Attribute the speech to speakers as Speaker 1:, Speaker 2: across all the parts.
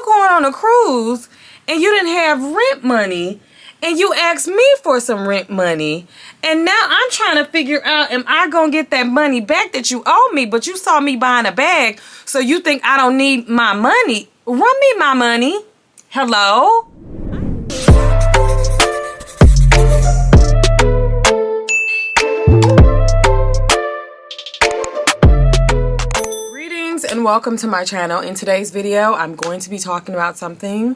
Speaker 1: going on a cruise and you didn't have rent money and you asked me for some rent money, and now I'm trying to figure out, am I going to get that money back that you owe me? But you saw me buying a bag, so you think I don't need my money. Run me my money. Hello? Greetings and welcome to my channel. In today's video, I'm going to be talking about something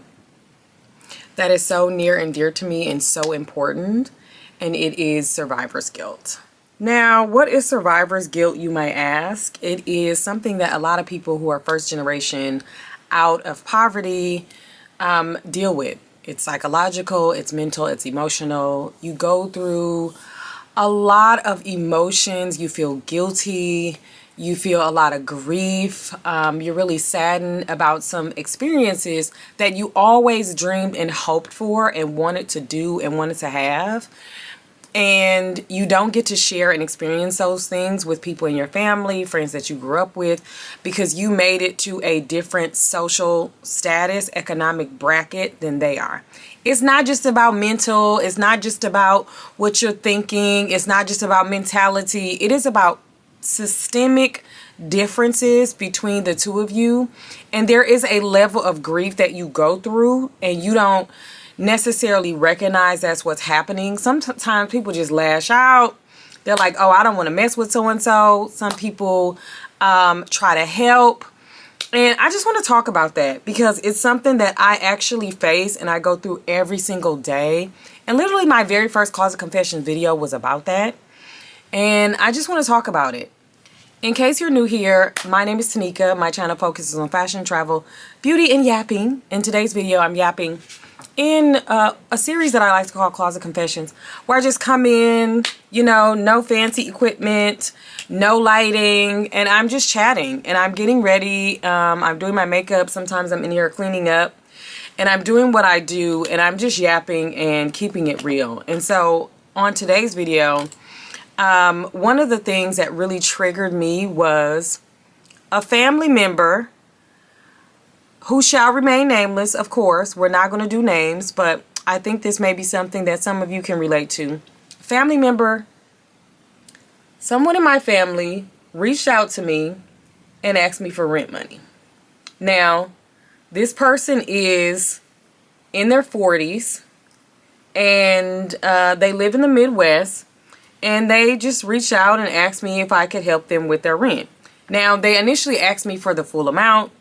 Speaker 1: that is so near and dear to me and so important, and it is survivor's guilt. Now, what is survivor's guilt, you might ask? It is something that a lot of people who are first generation out of poverty deal with. It's psychological, it's mental, it's emotional. You go through a lot of emotions. You feel guilty. You feel a lot of grief. You're really saddened about some experiences that you always dreamed and hoped for and wanted to do and wanted to have. And you don't get to share and experience those things with people in your family, friends that you grew up with, because you made it to a different social status, economic bracket than they are. It's not just about mental. It's not just about what you're thinking. It's not just about mentality. It is about systemic differences between the two of you. And there is a level of grief that you go through and you don't necessarily recognize that's what's happening. Sometimes people just lash out. They're like, oh, I don't want to mess with so-and-so. Some people try to help. And I just want to talk about that because it's something that I actually face and I go through every single day. And literally my very first closet confession video was about that. And I just want to talk about it. In case you're new here, my name is Tenicka. My channel focuses on fashion, travel, beauty, and yapping. In today's video, I'm yapping in a series that I like to call Closet Confessions, where I just come in, you know, no fancy equipment, no lighting, and I'm just chatting, and I'm getting ready. I'm doing my makeup. Sometimes I'm in here cleaning up, and I'm doing what I do, and I'm just yapping and keeping it real. And so on today's video, one of the things that really triggered me was a family member who shall remain nameless, of course. We're not going to do names, but I think this may be something that some of you can relate to. Family member, someone in my family reached out to me and asked me for rent money. Now, this person is in their 40s and they live in the Midwest. And they just reached out and asked me if I could help them with their rent. Now, they initially asked me for the full amount.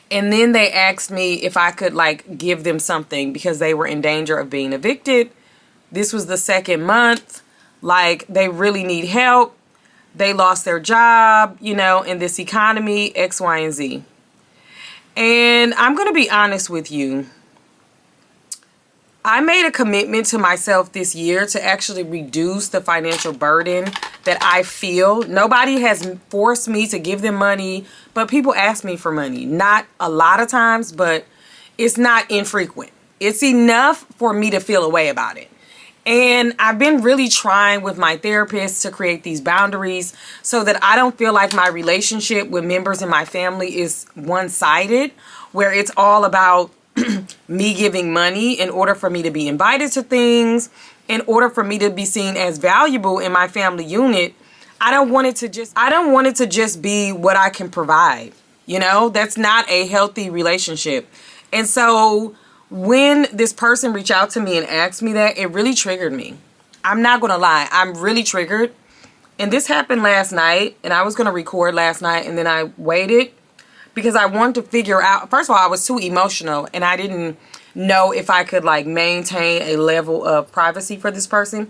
Speaker 1: And then they asked me if I could, like, give them something because they were in danger of being evicted. This was the second month. Like, they really need help. They lost their job, you know, in this economy, X, Y, and Z. And I'm going to be honest with you. I made a commitment to myself this year to actually reduce the financial burden that I feel. Nobody has forced me to give them money, but people ask me for money. Not a lot of times, but it's not infrequent. It's enough for me to feel a way about it. And I've been really trying with my therapist to create these boundaries so that I don't feel like my relationship with members in my family is one-sided, where it's all about me giving money in order for me to be invited to things, in order for me to be seen as valuable in my family unit. I don't want it to just be what I can provide. You know, that's not a healthy relationship. And so when this person reached out to me and asked me that, it really triggered me. I'm not going to lie. I'm really triggered. And this happened last night, and I was going to record last night, and then I waited because I wanted to figure out, first of all, I was too emotional and I didn't know if I could like maintain a level of privacy for this person,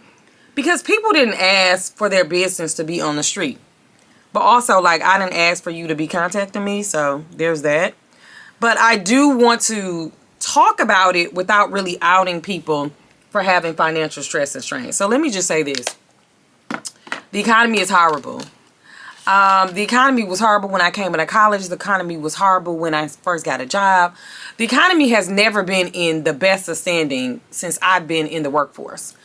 Speaker 1: because people didn't ask for their business to be on the street. But also, like, I didn't ask for you to be contacting me, so there's that. But I do want to talk about it without really outing people for having financial stress and strain. So let me just say this. The economy is horrible. The economy was horrible when I came into college. The economy was horrible when I first got a job. The economy has never been in the best of standing since I've been in the workforce.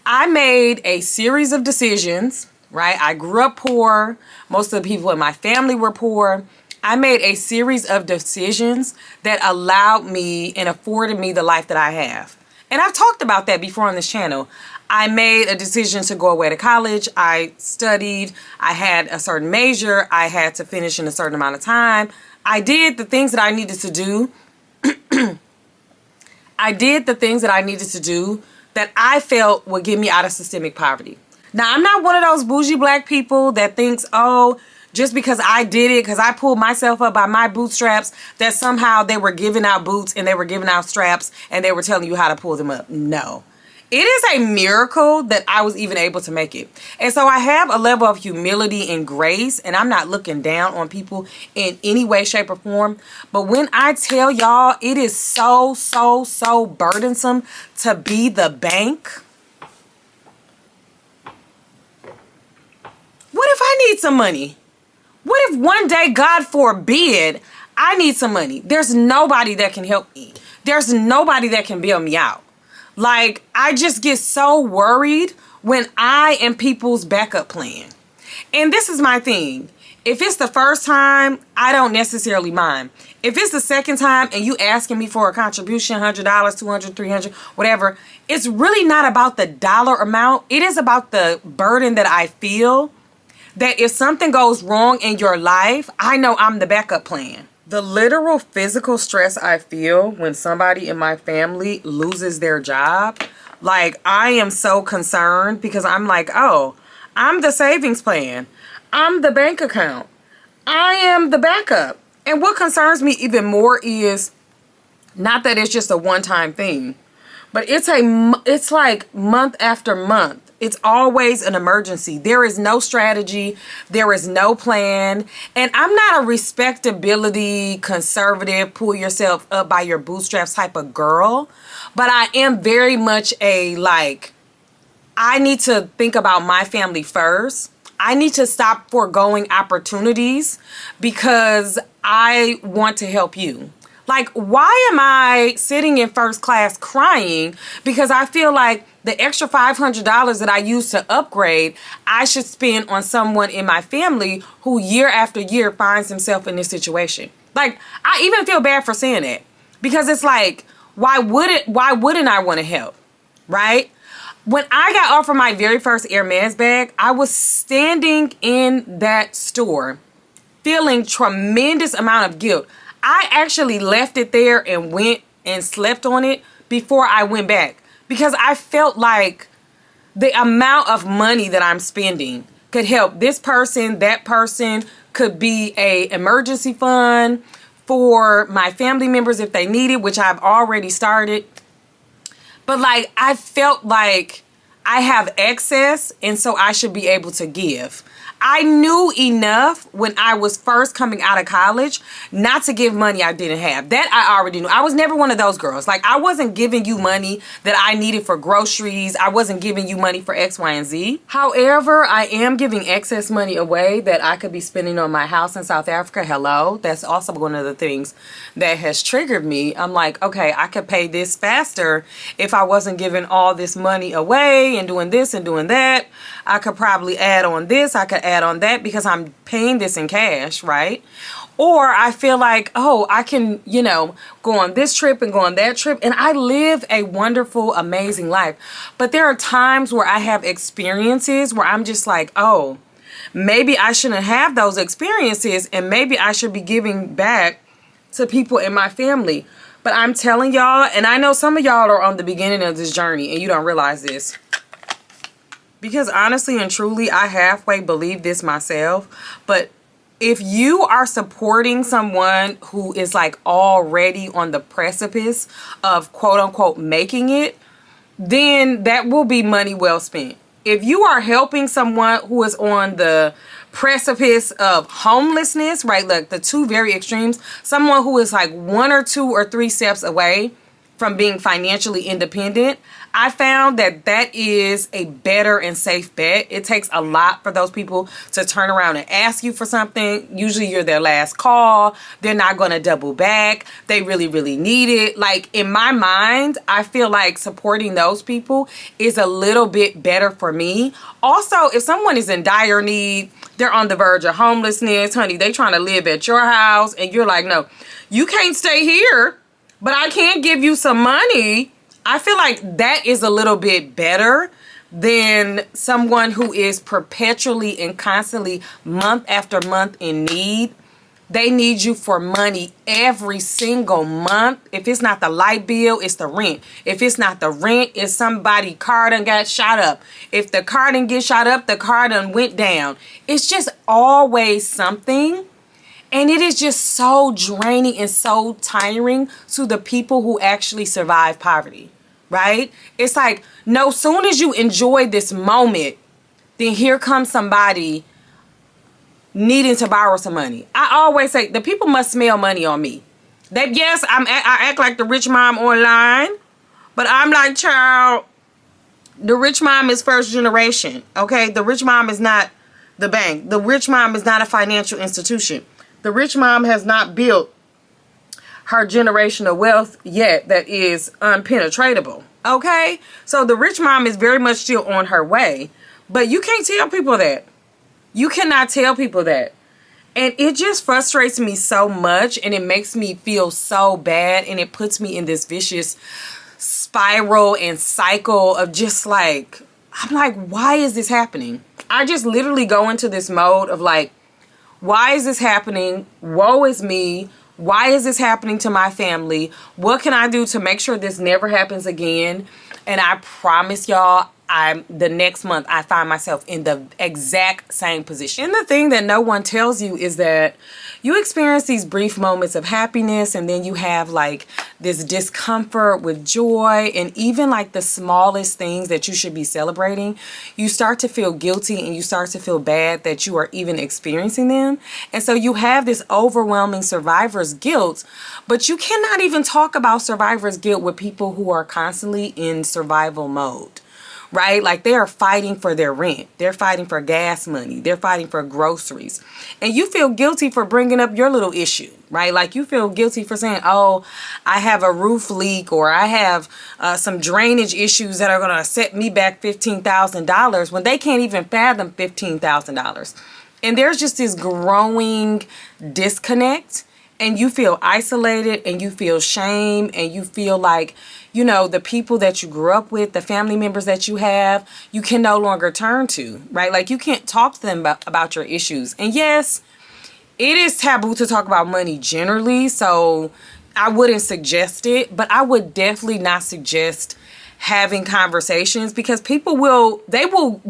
Speaker 1: I made a series of decisions, right? I grew up poor. Most of the people in my family were poor. I made a series of decisions that allowed me and afforded me the life that I have. And I've talked about that before on this channel. I made a decision to go away to college. I studied. I had a certain major. I had to finish in a certain amount of time. I did the things that I needed to do. I did the things that I needed to do that I felt would get me out of systemic poverty. Now, I'm not one of those bougie black people that thinks, oh, just because I did it, because I pulled myself up by my bootstraps, that somehow they were giving out boots and they were giving out straps and they were telling you how to pull them up. No. It is a miracle that I was even able to make it. And so I have a level of humility and grace, and I'm not looking down on people in any way, shape, or form. But when I tell y'all, it is so, so, so burdensome to be the bank. What if I need some money? What if one day, God forbid, I need some money? There's nobody that can help me. There's nobody that can bail me out. Like, I just get so worried when I am people's backup plan. And this is my thing. If it's the first time, I don't necessarily mind. If it's the second time and you asking me for a contribution, $100, $200, $300, whatever, it's really not about the dollar amount. It is about the burden that I feel that if something goes wrong in your life, I know I'm the backup plan. The literal physical stress I feel when somebody in my family loses their job, like, I am so concerned because I'm like, oh, I'm the savings plan. I'm the bank account. I am the backup. And what concerns me even more is not that it's just a one-time thing, but it's like month after month. It's always an emergency. There is no strategy. There is no plan. And I'm not a respectability, conservative, pull yourself up by your bootstraps type of girl. But I am very much a, like, I need to think about my family first. I need to stop foregoing opportunities because I want to help you. Like, why am I sitting in first class crying because I feel like the extra $500 that I use to upgrade, I should spend on someone in my family who year after year finds himself in this situation? Like, I even feel bad for saying that because it's like, why wouldn't I want to help, right? When I got offered my very first Hermes bag, I was standing in that store feeling tremendous amount of guilt. I actually left it there and went and slept on it before I went back because I felt like the amount of money that I'm spending could help this person, that person, could be a emergency fund for my family members if they need it, which I've already started. But like, I felt like I have excess and so I should be able to give. I knew enough when I was first coming out of college not to give money I didn't have. That I already knew. I was never one of those girls. Like, I wasn't giving you money that I needed for groceries. I wasn't giving you money for X, Y, and Z. However, I am giving excess money away that I could be spending on my house in South Africa. Hello. That's also one of the things that has triggered me. I'm like, okay, I could pay this faster if I wasn't giving all this money away and doing this and doing that. I could probably add on this. I could add on that because I'm paying this in cash, right? Or I feel like, oh, I can, you know, go on this trip and go on that trip. And I live a wonderful, amazing life. But there are times where I have experiences where I'm just like, oh, maybe I shouldn't have those experiences and maybe I should be giving back to people in my family. But I'm telling y'all, and I know some of y'all are on the beginning of this journey and you don't realize this. Because honestly and truly, I halfway believe this myself. But if you are supporting someone who is like already on the precipice of quote unquote making it, then that will be money well spent. If you are helping someone who is on the precipice of homelessness, right? Like the two very extremes, someone who is like 1 or 2 or 3 steps away, from being financially independent, I found that that is a better and safe bet. It takes a lot for those people to turn around and ask you for something. Usually you're their last call. They're not going to double back. They really, really need it. Like, in my mind, I feel like supporting those people is a little bit better for me. Also, if someone is in dire need, they're on the verge of homelessness, honey, they trying to live at your house, and you're like, no, you can't stay here, but I can't give you some money. I feel like that is a little bit better than someone who is perpetually and constantly, month after month, in need. They need you for money every single month. If it's not the light bill, it's the rent. If it's not the rent, it's somebody's car done got shot up. If the car didn't get shot up, the car done went down. It's just always something. And it is just so draining and so tiring to the people who actually survive poverty, right? It's like, no, soon as you enjoy this moment, then here comes somebody needing to borrow some money. I always say the people must smell money on me. Yes, I act like the rich mom online, but I'm like, child, the rich mom is first generation, okay? The rich mom is not the bank. The rich mom is not a financial institution. The rich mom has not built her generational wealth yet that is unpenetratable, okay? So the rich mom is very much still on her way, but you can't tell people that. You cannot tell people that. And it just frustrates me so much, and it makes me feel so bad, and it puts me in this vicious spiral and cycle of just like, I'm like, why is this happening? I just literally go into this mode of like, why is this happening? Woe is me. Why is this happening to my family? What can I do to make sure this never happens again? And I promise y'all, the next month I find myself in the exact same position. And the thing that no one tells you is that you experience these brief moments of happiness, and then you have like this discomfort with joy, and even like the smallest things that you should be celebrating, you start to feel guilty and you start to feel bad that you are even experiencing them. And so you have this overwhelming survivor's guilt, but you cannot even talk about survivor's guilt with people who are constantly in survival mode. Right? Like, they are fighting for their rent. They're fighting for gas money. They're fighting for groceries. And you feel guilty for bringing up your little issue, right? Like, you feel guilty for saying, oh, I have a roof leak, or I have some drainage issues that are going to set me back $15,000 when they can't even fathom $15,000. And there's just this growing disconnect, and you feel isolated, and you feel shame, and you feel like, you know, the people that you grew up with, the family members that you have, you can no longer turn to, right? Like, you can't talk to them about your issues. And yes, it is taboo to talk about money generally, so I wouldn't suggest it, but I would definitely not suggest having conversations, because people will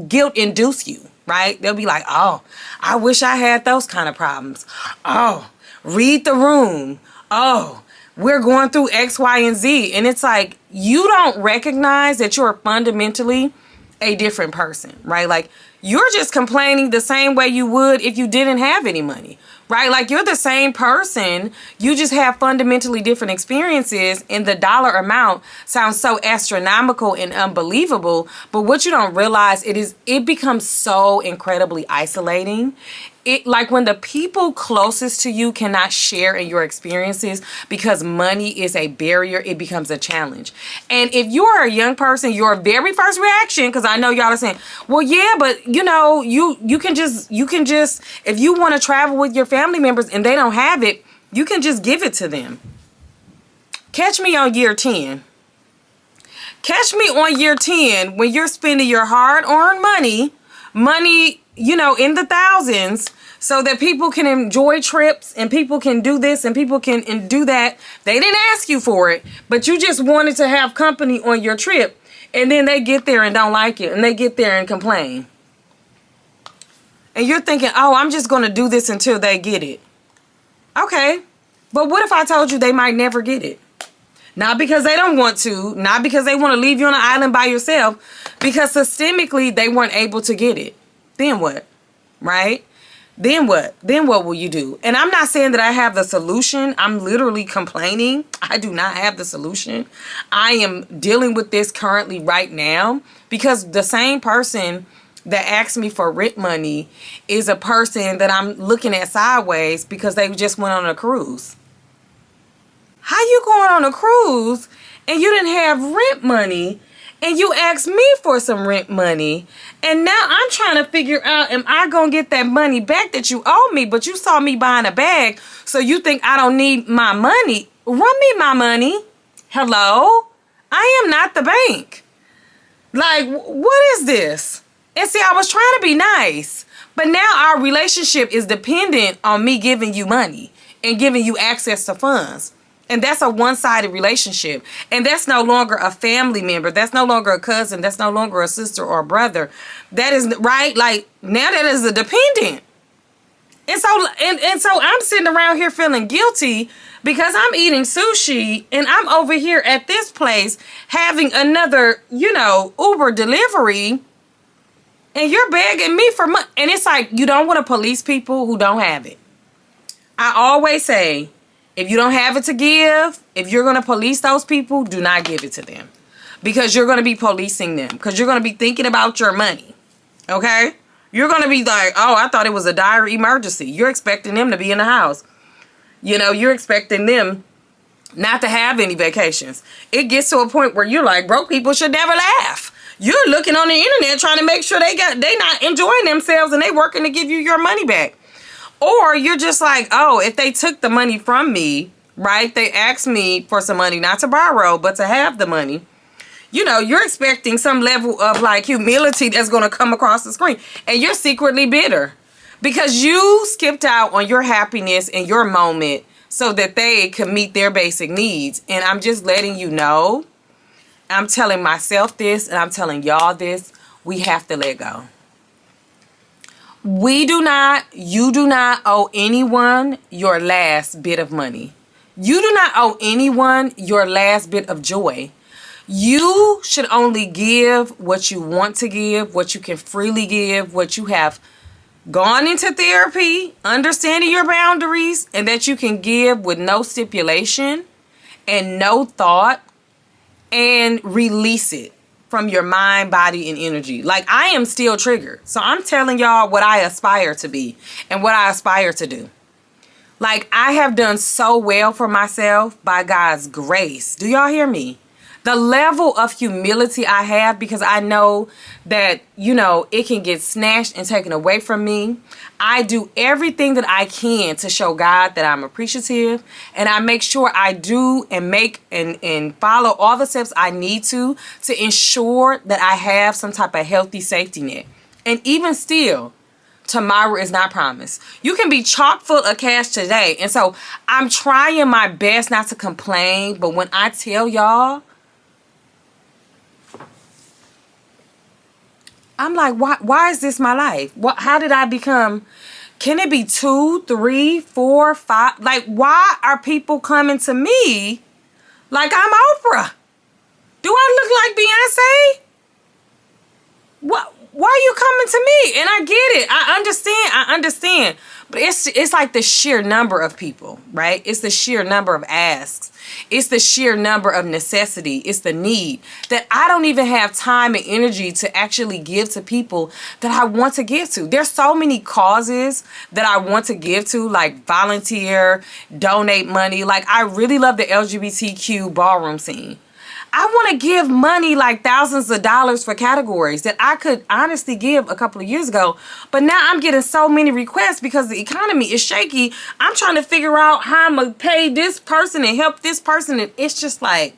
Speaker 1: guilt induce you, right? They'll be like, oh, I wish I had those kind of problems. Oh, read the room. Oh, we're going through X, Y, and Z. And it's like, you don't recognize that you're fundamentally a different person, right? Like, you're just complaining the same way you would if you didn't have any money, right? Like, you're the same person. You just have fundamentally different experiences, and the dollar amount sounds so astronomical and unbelievable. But what you don't realize, it becomes so incredibly isolating. Like, when the people closest to you cannot share in your experiences because money is a barrier, it becomes a challenge. And if you are a young person, your very first reaction, because I know y'all are saying, well, yeah, but you know, you can just, if you want to travel with your family members and they don't have it, you can just give it to them. Catch me on year 10. Catch me on year 10 when you're spending your hard-earned money, you know, in the thousands, so that people can enjoy trips and people can do this and people can do that. They didn't ask you for it, but you just wanted to have company on your trip. And then they get there and don't like it, and they get there and complain. And you're thinking, oh, I'm just going to do this until they get it. Okay, but what if I told you they might never get it? Not because they don't want to, not because they want to leave you on an island by yourself, because systemically they weren't able to get it. Then what? Right? then what? Then what will you do? And I'm not saying that I have the solution. I'm literally complaining. I do not have the solution. I am dealing with this currently right now because the same person that asked me for rent money is a person that I'm looking at sideways because they just went on a cruise. How you going on a cruise and you didn't have rent money and you asked me for some rent money, and now I'm trying to figure out, am I going to get that money back that you owe me? But you saw me buying a bag, so you think I don't need my money. Run me my money. Hello? I am not the bank. Like, what is this? And see, I was trying to be nice, but now our relationship is dependent on me giving you money and giving you access to funds. And that's a one-sided relationship. And that's no longer a family member. That's no longer a cousin. That's no longer a sister or a brother. That is, right? Like, now that is a dependent. And so I'm sitting around here feeling guilty because I'm eating sushi and I'm over here at this place having another, Uber delivery, and you're begging me for money. And it's like, you don't want to police people who don't have it. I always say, if you don't have it to give, if you're going to police those people, do not give it to them. Because you're going to be policing them. Because you're going to be thinking about your money. Okay? You're going to be like, oh, I thought it was a dire emergency. You're expecting them to be in the house. You're expecting them not to have any vacations. It gets to a point where you're like, broke people should never laugh. You're looking on the internet trying to make sure they not enjoying themselves and they working to give you your money back. Or you're just like, oh, if they took the money from me, right? They asked me for some money, not to borrow, but to have the money. You're expecting some level of like humility that's going to come across the screen. And you're secretly bitter because you skipped out on your happiness and your moment so that they could meet their basic needs. And I'm just letting you know, I'm telling myself this and I'm telling y'all this, we have to let go. You do not owe anyone your last bit of money. You do not owe anyone your last bit of joy. You should only give what you want to give, what you can freely give, what you have gone into therapy, understanding your boundaries, and that you can give with no stipulation and no thought, and release it from your mind, body, and energy. Like, I am still triggered. So I'm telling y'all what I aspire to be and what I aspire to do. Like, I have done so well for myself by God's grace. Do y'all hear me? The level of humility I have because I know that, it can get snatched and taken away from me. I do everything that I can to show God that I'm appreciative. And I make sure I do and make and follow all the steps I need to ensure that I have some type of healthy safety net. And even still, tomorrow is not promised. You can be chock full of cash today. And so I'm trying my best not to complain. But when I tell y'all, I'm like, why is this my life? How did I become? Can it be 2, 3, 4, 5? Like, why are people coming to me like I'm Oprah? Do I look like Beyonce? Why are you coming to me? And I get it. I understand. But it's like the sheer number of people, right? It's the sheer number of asks. It's the sheer number of necessity. It's the need that I don't even have time and energy to actually give to people that I want to give to. There's so many causes that I want to give to, like volunteer, donate money. Like, I really love the LGBTQ ballroom scene. I want to give money, like thousands of dollars, for categories that I could honestly give a couple of years ago. But now I'm getting so many requests because the economy is shaky. I'm trying to figure out how I'm going to pay this person and help this person. And it's just like,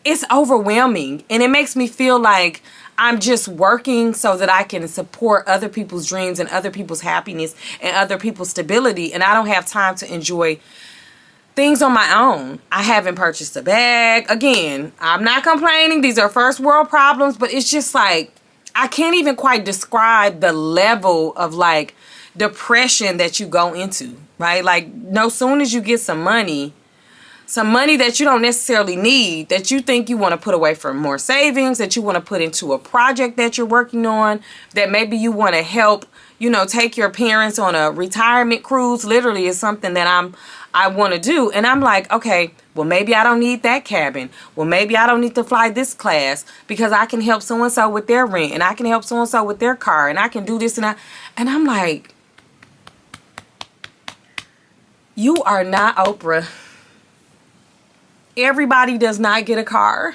Speaker 1: it's overwhelming. And it makes me feel like I'm just working so that I can support other people's dreams and other people's happiness and other people's stability. And I don't have time to enjoy things on my own. I haven't purchased a bag. Again, I'm not complaining. These are first world problems, but it's just like, I can't even quite describe the level of like depression that you go into, right? Like, no soon as you get some money that you don't necessarily need, that you think you want to put away for more savings, that you want to put into a project that you're working on, that maybe you want to help, you know, take your parents on a retirement cruise literally is something that I want to do. And I'm like, okay, well, maybe I don't need that cabin. Well, maybe I don't need to fly this class because I can help so-and-so with their rent, and I can help so-and-so with their car, and I can do this and that. And I'm like, you are not Oprah. Everybody does not get a car.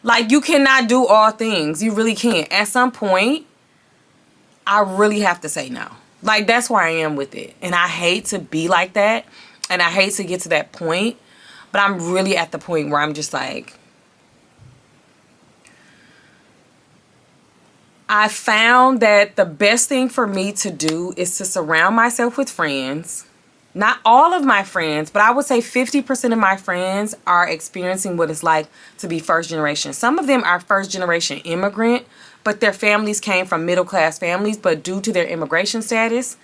Speaker 1: Like, you cannot do all things. You really can't. At some point, I really have to say no. Like, that's where I am with it. And I hate to be like that. And I hate to get to that point. But I'm really at the point where I'm just like, I found that the best thing for me to do is to surround myself with friends. Not all of my friends, but I would say 50% of my friends are experiencing what it's like to be first generation. Some of them are first generation immigrant, but their families came from middle class families, but due to their immigration status,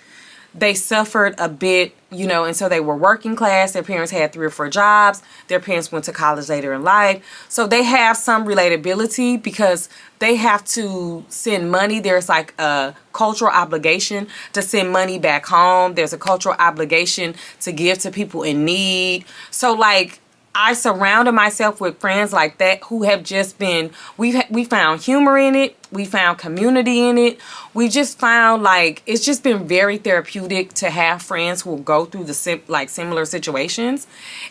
Speaker 1: they suffered a bit, you know, and so they were working class. Their parents had 3 or 4 jobs. Their parents went to college later in life. So they have some relatability because they have to send money. There's like a cultural obligation to send money back home. There's a cultural obligation to give to people in need. So like, I surrounded myself with friends like that who have just been, we found humor in it. We found community in it. We just found like, it's just been very therapeutic to have friends who will go through the similar situations.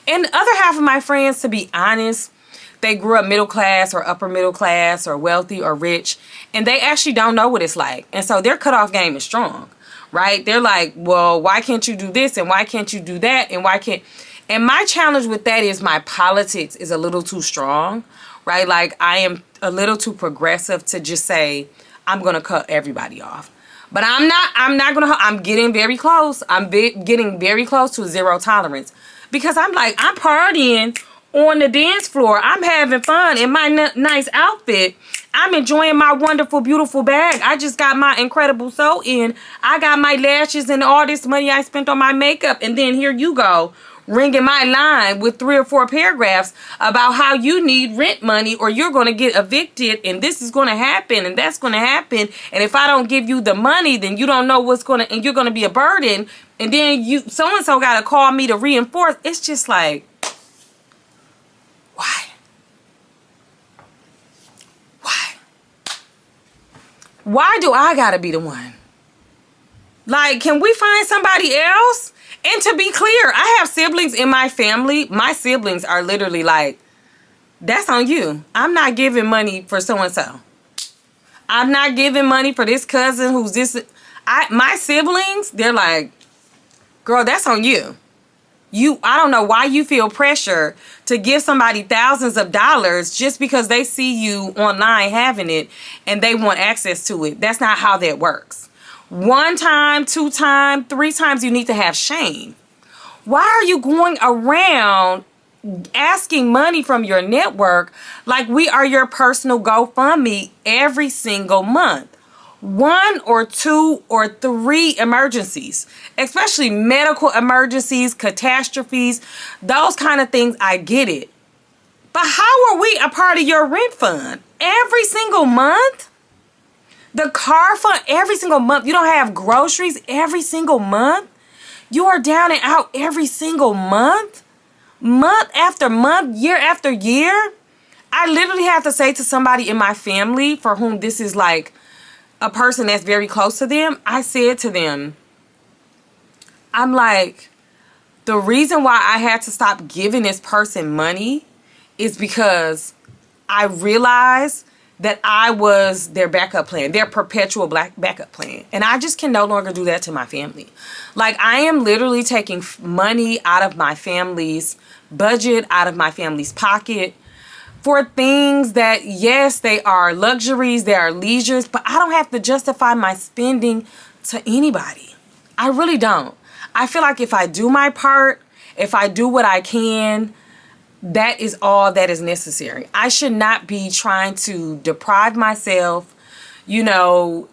Speaker 1: And the other half of my friends, to be honest, they grew up middle class or upper middle class or wealthy or rich, and they actually don't know what it's like. And so their cutoff game is strong, right? They're like, well, why can't you do this? And why can't you do that? And why can't... And my challenge with that is my politics is a little too strong, right? Like, I am a little too progressive to just say, I'm going to cut everybody off. But I'm getting very close. I'm getting very close to zero tolerance. Because I'm like, I'm partying on the dance floor. I'm having fun in my nice outfit. I'm enjoying my wonderful, beautiful bag. I just got my incredible sew in. I got my lashes and all this money I spent on my makeup. And then here you go, ringing my line with 3 or 4 paragraphs about how you need rent money or you're going to get evicted and this is going to happen and that's going to happen. And if I don't give you the money, then you don't know what's going to, and you're going to be a burden. And then so-and-so got to call me to reinforce. It's just like, why? Why do I got to be the one? Like, can we find somebody else? And to be clear, I have siblings in my family. My siblings are literally like, that's on you. I'm not giving money for so-and-so. I'm not giving money for this cousin who's this. My siblings, they're like, girl, that's on you. I don't know why you feel pressure to give somebody thousands of dollars just because they see you online having it and they want access to it. That's not how that works. 1 time, 2 times, 3 times, you need to have shame. Why are you going around asking money from your network like we are your personal GoFundMe every single month? 1 or 2 or 3 emergencies, especially medical emergencies, catastrophes, those kind of things, I get it. But how are we a part of your rent fund every single month? The car fund every single month. You don't have groceries every single month. You are down and out every single month. Month after month, year after year. I literally have to say to somebody in my family for whom this is like a person that's very close to them, I said to them, I'm like, the reason why I had to stop giving this person money is because I realized that I was their backup plan, their perpetual backup plan. And I just can no longer do that to my family. Like, I am literally taking money out of my family's budget, out of my family's pocket for things that, yes, they are luxuries, they are leisures, but I don't have to justify my spending to anybody. I really don't. I feel like if I do my part, if I do what I can, that is all that is necessary. I should not be trying to deprive myself, you know,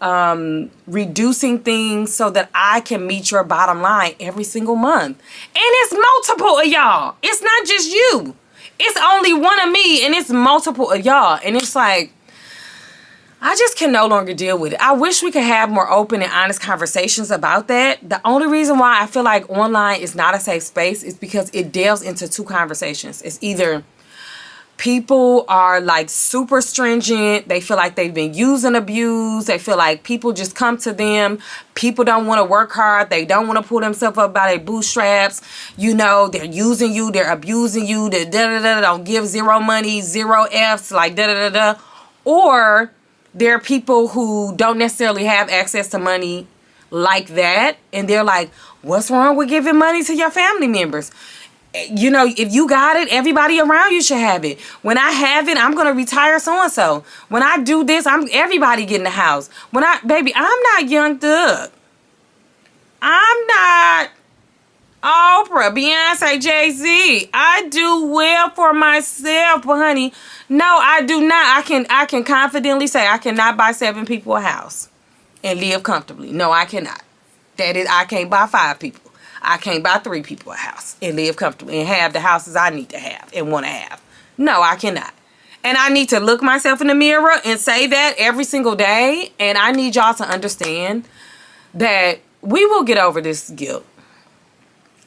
Speaker 1: reducing things so that I can meet your bottom line every single month. And it's multiple of y'all. It's not just you. It's only one of me and it's multiple of y'all. And it's like, I just can no longer deal with it. I wish we could have more open and honest conversations about that. The only reason why I feel like online is not a safe space is because it delves into two conversations. It's either people are like super stringent. They feel like they've been used and abused. They feel like people just come to them. People don't want to work hard. They don't want to pull themselves up by their bootstraps. You know, they're using you. They're abusing you. They don't give zero money, zero F's, like da-da-da-da. Or there are people who don't necessarily have access to money like that. And they're like, what's wrong with giving money to your family members? You know, if you got it, everybody around you should have it. When I have it, I'm going to retire so-and-so. When I do this, everybody getting the house. Baby, I'm not Young Thug. I'm not Oprah, Beyonce, Jay-Z. I do well for myself, but honey, no, I do not. I can confidently say I cannot buy 7 people a house and live comfortably. No, I cannot. I can't buy 5 people. I can't buy 3 people a house and live comfortably and have the houses I need to have and want to have. No, I cannot. And I need to look myself in the mirror and say that every single day. And I need y'all to understand that we will get over this guilt.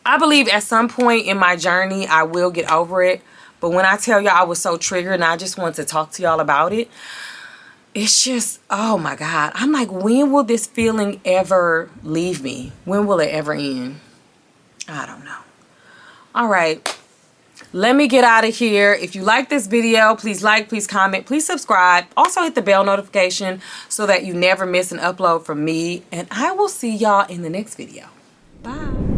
Speaker 1: I believe at some point in my journey, I will get over it. But when I tell y'all I was so triggered and I just want to talk to y'all about it, it's just, oh my God. I'm like, when will this feeling ever leave me? When will it ever end? I don't know. All right. Let me get out of here. If you like this video, please like, please comment, please subscribe. Also hit the bell notification so that you never miss an upload from me. And I will see y'all in the next video. Bye.